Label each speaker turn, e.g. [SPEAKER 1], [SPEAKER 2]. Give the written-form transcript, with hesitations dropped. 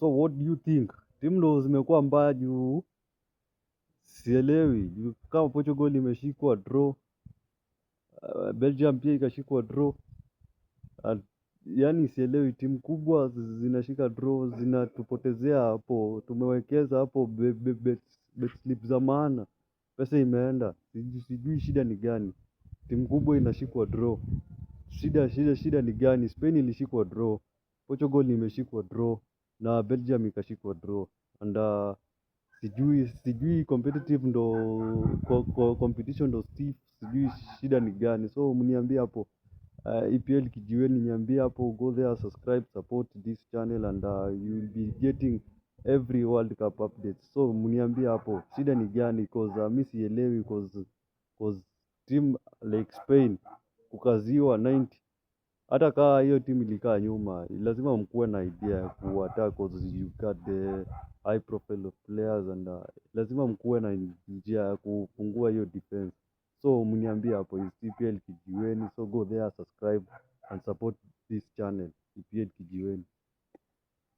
[SPEAKER 1] So what do you think? Timu ndo zimekuwa mbaya juu sielewi. Juu kama Portugal imeshikwa draw, Belgium pia ikashikwa draw. Yaani sielewi, timu kubwa zinashika draw, zinatupotezea hapo. Tumewekeza hapo bet slip za maana, pesa imeenda. Sijui shida ni gani. Timu kubwa inashikwa draw. Shida ni gani? Spain ilishikwa draw, Portugal imeshikwa draw na Belgium ikashikwa draw. And sijui competitive competition ndo stiff, sijui shida ni gani. So mniambie hapo, EPL kijiweni, niambie hapo. Go there, subscribe, support this channel and you will be getting every World Cup updates. So mniambie hapo shida ni gani, cause mi sielewi, cause team like Spain kukaziwa 90. Hata kaa hiyo timu ilikaa nyuma, lazima mkuwe na idea ya kuattack, cause you got the high profile of players and lazima mkuwe na njia ya kufungua hiyo defense. So mniambie hapo, is EPL kijiweni. So go there, subscribe and support this channel, EPL kijiweni.